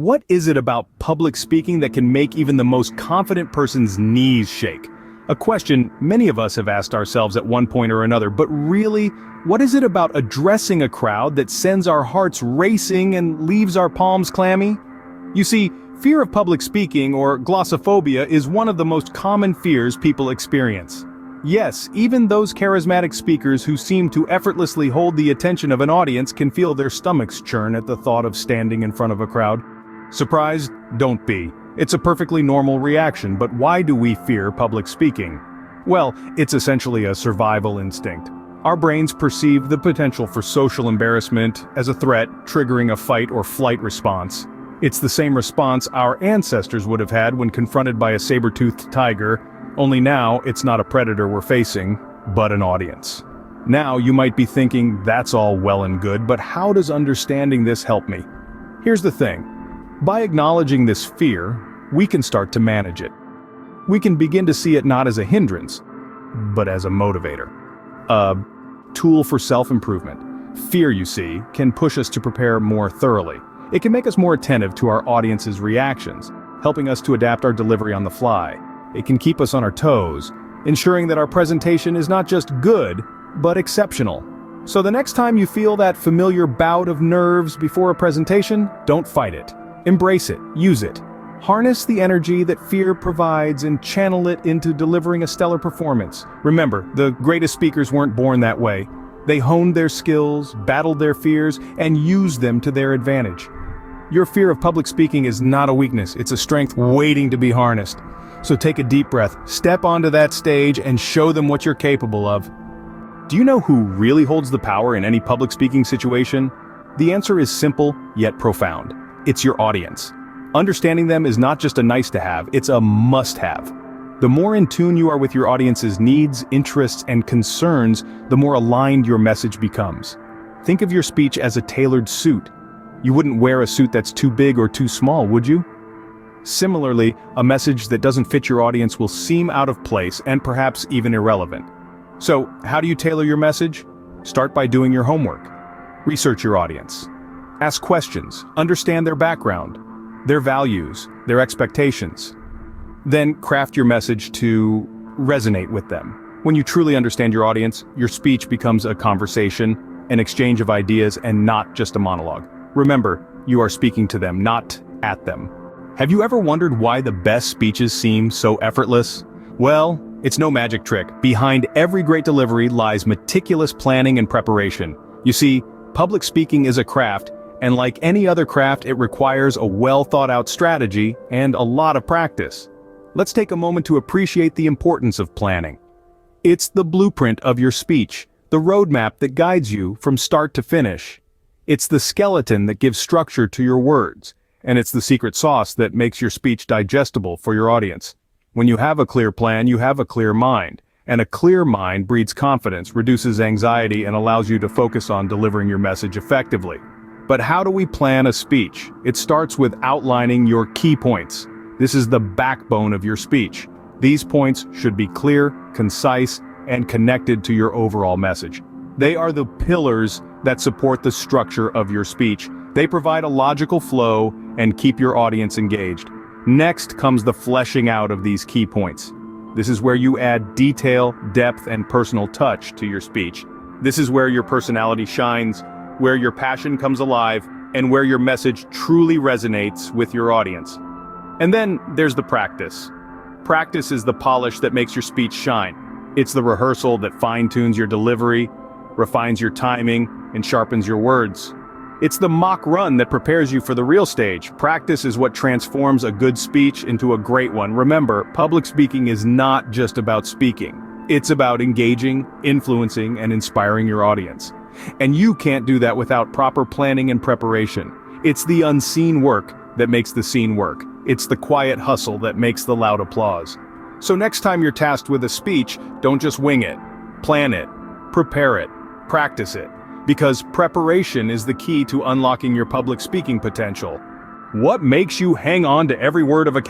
What is it about public speaking that can make even the most confident person's knees shake? A question many of us have asked ourselves at one point or another, but really, what is it about addressing a crowd that sends our hearts racing and leaves our palms clammy? You see, fear of public speaking, or glossophobia, is one of the most common fears people experience. Yes, even those charismatic speakers who seem to effortlessly hold the attention of an audience can feel their stomachs churn at the thought of standing in front of a crowd. Surprised? Don't be. It's a perfectly normal reaction, but why do we fear public speaking? Well, it's essentially a survival instinct. Our brains perceive the potential for social embarrassment as a threat, triggering a fight or flight response. It's the same response our ancestors would have had when confronted by a saber-toothed tiger, only now it's not a predator we're facing, but an audience. Now you might be thinking, that's all well and good, but how does understanding this help me? Here's the thing. By acknowledging this fear, we can start to manage it. We can begin to see it not as a hindrance, but as a motivator. A tool for self-improvement. Fear, you see, can push us to prepare more thoroughly. It can make us more attentive to our audience's reactions, helping us to adapt our delivery on the fly. It can keep us on our toes, ensuring that our presentation is not just good, but exceptional. So the next time you feel that familiar bout of nerves before a presentation, don't fight it. Embrace it, use it. Harness the energy that fear provides and channel it into delivering a stellar performance. Remember, the greatest speakers weren't born that way. They honed their skills, battled their fears, and used them to their advantage. Your fear of public speaking is not a weakness, it's a strength waiting to be harnessed. So take a deep breath, step onto that stage, and show them what you're capable of. Do you know who really holds the power in any public speaking situation? The answer is simple, yet profound. It's your audience. Understanding them is not just a nice to have, it's a must have. The more in tune you are with your audience's needs, interests, and concerns, the more aligned your message becomes. Think of your speech as a tailored suit. You wouldn't wear a suit that's too big or too small, would you? Similarly, a message that doesn't fit your audience will seem out of place and perhaps even irrelevant. So, how do you tailor your message? Start by doing your homework. Research your audience. Ask questions, understand their background, their values, their expectations. Then craft your message to resonate with them. When you truly understand your audience, your speech becomes a conversation, an exchange of ideas, and not just a monologue. Remember, you are speaking to them, not at them. Have you ever wondered why the best speeches seem so effortless? Well, it's no magic trick. Behind every great delivery lies meticulous planning and preparation. You see, public speaking is a craft, and like any other craft, it requires a well-thought-out strategy and a lot of practice. Let's take a moment to appreciate the importance of planning. It's the blueprint of your speech, the roadmap that guides you from start to finish. It's the skeleton that gives structure to your words, and it's the secret sauce that makes your speech digestible for your audience. When you have a clear plan, you have a clear mind, and a clear mind breeds confidence, reduces anxiety, and allows you to focus on delivering your message effectively. But how do we plan a speech? It starts with outlining your key points. This is the backbone of your speech. These points should be clear, concise, and connected to your overall message. They are the pillars that support the structure of your speech. They provide a logical flow and keep your audience engaged. Next comes the fleshing out of these key points. This is where you add detail, depth, and personal touch to your speech. This is where your personality shines, where your passion comes alive, and where your message truly resonates with your audience. And then there's the practice. Practice is the polish that makes your speech shine. It's the rehearsal that fine-tunes your delivery, refines your timing, and sharpens your words. It's the mock run that prepares you for the real stage. Practice is what transforms a good speech into a great one. Remember, public speaking is not just about speaking. It's about engaging, influencing, and inspiring your audience. And you can't do that without proper planning and preparation. It's the unseen work that makes the scene work. It's the quiet hustle that makes the loud applause. So next time you're tasked with a speech, don't just wing it. Plan it, prepare it, practice it. Because preparation is the key to unlocking your public speaking potential. What makes you hang on to every word of a